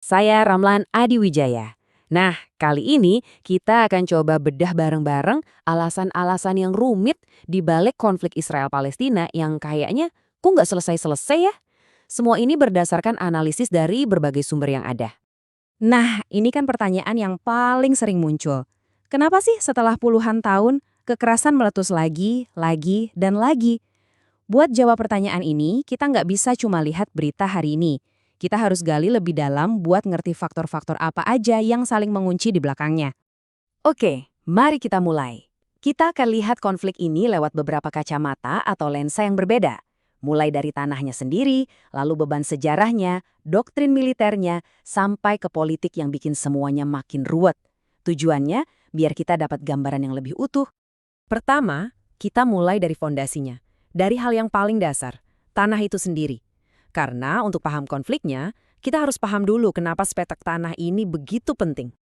Saya Ramlan Adiwijaya. Nah, kali ini kita akan coba bedah bareng-bareng alasan-alasan yang rumit di balik konflik Israel-Palestina yang kayaknya kok nggak selesai-selesai ya? Semua ini berdasarkan analisis dari berbagai sumber yang ada. Nah, ini kan pertanyaan yang paling sering muncul. Kenapa sih setelah puluhan tahun, kekerasan meletus lagi, dan lagi? Buat jawab pertanyaan ini, kita nggak bisa cuma lihat berita hari ini. Kita harus gali lebih dalam buat ngerti faktor-faktor apa aja yang saling mengunci di belakangnya. Oke, mari kita mulai. Kita akan lihat konflik ini lewat beberapa kacamata atau lensa yang berbeda. Mulai dari tanahnya sendiri, lalu beban sejarahnya, doktrin militernya, sampai ke politik yang bikin semuanya makin ruwet. Tujuannya, biar kita dapat gambaran yang lebih utuh. Pertama, kita mulai dari fondasinya. Dari hal yang paling dasar, tanah itu sendiri. Karena untuk paham konfliknya, kita harus paham dulu kenapa petak tanah ini begitu penting.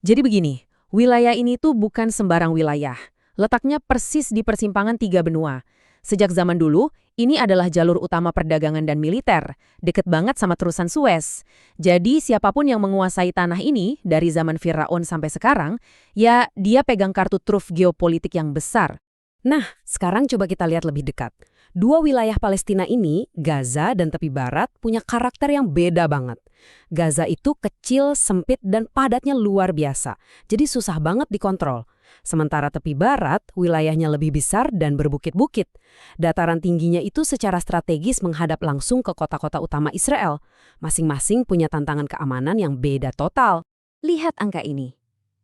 Jadi begini, wilayah ini tuh bukan sembarang wilayah. Letaknya persis di persimpangan tiga benua. Sejak zaman dulu, ini adalah jalur utama perdagangan dan militer, deket banget sama terusan Suez. Jadi siapapun yang menguasai tanah ini, dari zaman Firaun sampai sekarang, ya dia pegang kartu truf geopolitik yang besar. Nah, sekarang coba kita lihat lebih dekat. Dua wilayah Palestina ini, Gaza dan tepi barat, punya karakter yang beda banget. Gaza itu kecil, sempit, dan padatnya luar biasa. Jadi susah banget dikontrol. Sementara tepi barat, wilayahnya lebih besar dan berbukit-bukit. Dataran tingginya itu secara strategis menghadap langsung ke kota-kota utama Israel. Masing-masing punya tantangan keamanan yang beda total. Lihat angka ini.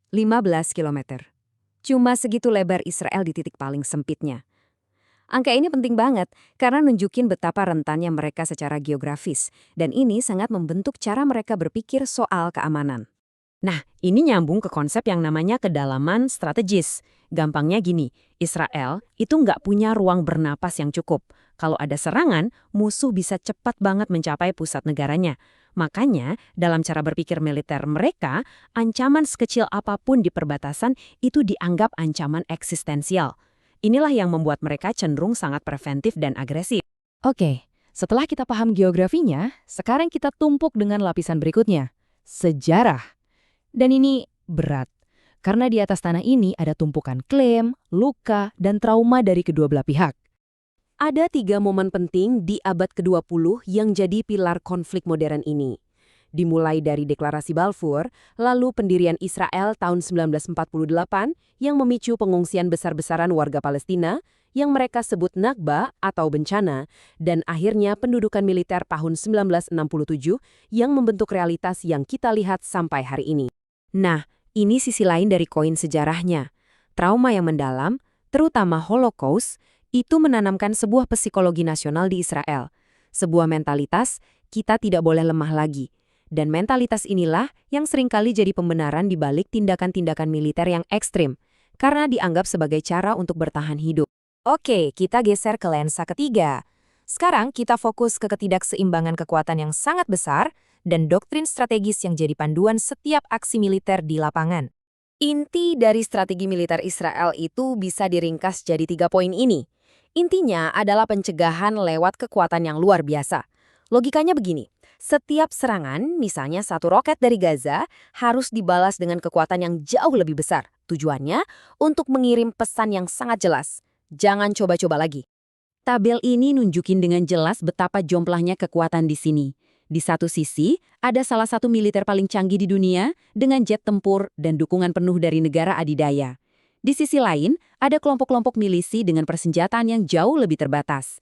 15 kilometer. Cuma segitu lebar Israel di titik paling sempitnya. Angka ini penting banget karena nunjukin betapa rentannya mereka secara geografis, dan ini sangat membentuk cara mereka berpikir soal keamanan. Nah, ini nyambung ke konsep yang namanya kedalaman strategis. Gampangnya gini, Israel itu nggak punya ruang bernapas yang cukup. Kalau ada serangan, musuh bisa cepat banget mencapai pusat negaranya. Makanya, dalam cara berpikir militer mereka, ancaman sekecil apapun di perbatasan itu dianggap ancaman eksistensial. Inilah yang membuat mereka cenderung sangat preventif dan agresif. Oke, setelah kita paham geografinya, sekarang kita tumpuk dengan lapisan berikutnya, sejarah. Dan ini berat, karena di atas tanah ini ada tumpukan klaim, luka, dan trauma dari kedua belah pihak. Ada 3 momen penting di abad ke-20 yang jadi pilar konflik modern ini. Dimulai dari Deklarasi Balfour, lalu pendirian Israel tahun 1948 yang memicu pengungsian besar-besaran warga Palestina yang mereka sebut Nakba atau bencana, dan akhirnya pendudukan militer tahun 1967 yang membentuk realitas yang kita lihat sampai hari ini. Nah, ini sisi lain dari koin sejarahnya. Trauma yang mendalam, terutama Holocaust, itu menanamkan sebuah psikologi nasional di Israel. Sebuah mentalitas, kita tidak boleh lemah lagi. Dan mentalitas inilah yang seringkali jadi pembenaran di balik tindakan-tindakan militer yang ekstrim, karena dianggap sebagai cara untuk bertahan hidup. Oke, kita geser ke lensa ketiga. Sekarang kita fokus ke ketidakseimbangan kekuatan yang sangat besar dan doktrin strategis yang jadi panduan setiap aksi militer di lapangan. Inti dari strategi militer Israel itu bisa diringkas jadi 3 poin ini. Intinya adalah pencegahan lewat kekuatan yang luar biasa. Logikanya begini, setiap serangan, misalnya satu roket dari Gaza, harus dibalas dengan kekuatan yang jauh lebih besar. Tujuannya untuk mengirim pesan yang sangat jelas. Jangan coba-coba lagi. Tabel ini nunjukin dengan jelas betapa jomplahnya kekuatan di sini. Di satu sisi, ada salah satu militer paling canggih di dunia dengan jet tempur dan dukungan penuh dari negara adidaya. Di sisi lain, ada kelompok-kelompok milisi dengan persenjataan yang jauh lebih terbatas.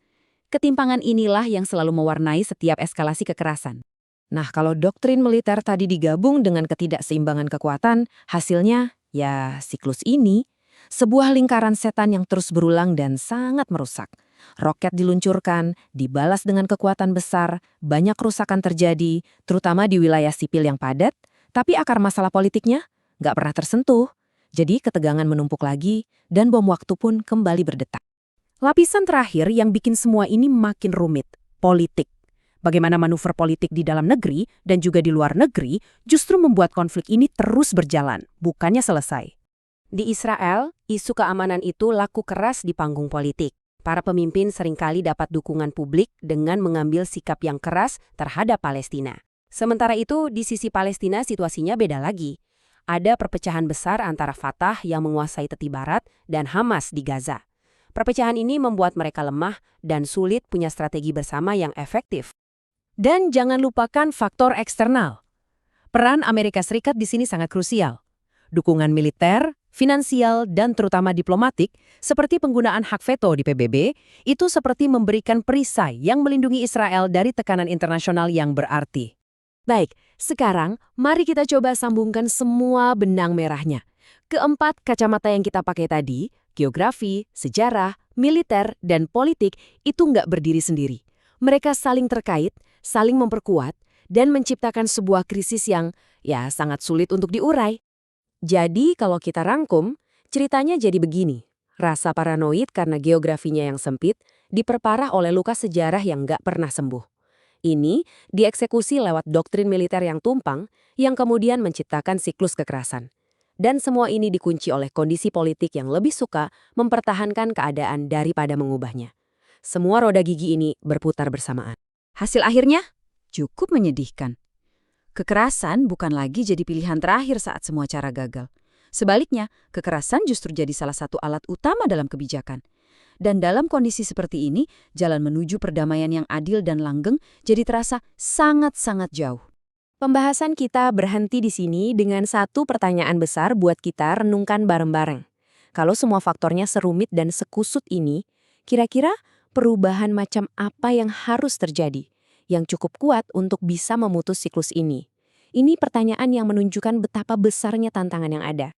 Ketimpangan inilah yang selalu mewarnai setiap eskalasi kekerasan. Nah, kalau doktrin militer tadi digabung dengan ketidakseimbangan kekuatan, hasilnya, ya siklus ini. Sebuah lingkaran setan yang terus berulang dan sangat merusak. Roket diluncurkan, dibalas dengan kekuatan besar, banyak kerusakan terjadi, terutama di wilayah sipil yang padat, tapi akar masalah politiknya nggak pernah tersentuh. Jadi ketegangan menumpuk lagi, dan bom waktu pun kembali berdetak. Lapisan terakhir yang bikin semua ini makin rumit, politik. Bagaimana manuver politik di dalam negeri dan juga di luar negeri justru membuat konflik ini terus berjalan, bukannya selesai. Di Israel, isu keamanan itu laku keras di panggung politik. Para pemimpin seringkali dapat dukungan publik dengan mengambil sikap yang keras terhadap Palestina. Sementara itu, di sisi Palestina situasinya beda lagi. Ada perpecahan besar antara Fatah yang menguasai tepi barat dan Hamas di Gaza. Perpecahan ini membuat mereka lemah dan sulit punya strategi bersama yang efektif. Dan jangan lupakan faktor eksternal. Peran Amerika Serikat di sini sangat krusial. Dukungan militer, finansial, dan terutama diplomatik, seperti penggunaan hak veto di PBB, itu seperti memberikan perisai yang melindungi Israel dari tekanan internasional yang berarti. Baik, sekarang mari kita coba sambungkan semua benang merahnya. Keempat kacamata yang kita pakai tadi, geografi, sejarah, militer, dan politik, itu nggak berdiri sendiri. Mereka saling terkait, saling memperkuat, dan menciptakan sebuah krisis yang sangat sulit untuk diurai. Jadi kalau kita rangkum, ceritanya jadi begini. Rasa paranoid karena geografinya yang sempit diperparah oleh luka sejarah yang nggak pernah sembuh. Ini dieksekusi lewat doktrin militer yang tumpang yang kemudian menciptakan siklus kekerasan. Dan semua ini dikunci oleh kondisi politik yang lebih suka mempertahankan keadaan daripada mengubahnya. Semua roda gigi ini berputar bersamaan. Hasil akhirnya cukup menyedihkan. Kekerasan bukan lagi jadi pilihan terakhir saat semua cara gagal. Sebaliknya, kekerasan justru jadi salah satu alat utama dalam kebijakan. Dan dalam kondisi seperti ini, jalan menuju perdamaian yang adil dan langgeng jadi terasa sangat-sangat jauh. Pembahasan kita berhenti di sini dengan satu pertanyaan besar buat kita renungkan bareng-bareng. Kalau semua faktornya serumit dan sekusut ini, kira-kira perubahan macam apa yang harus terjadi, yang cukup kuat untuk bisa memutus siklus ini? Ini pertanyaan yang menunjukkan betapa besarnya tantangan yang ada.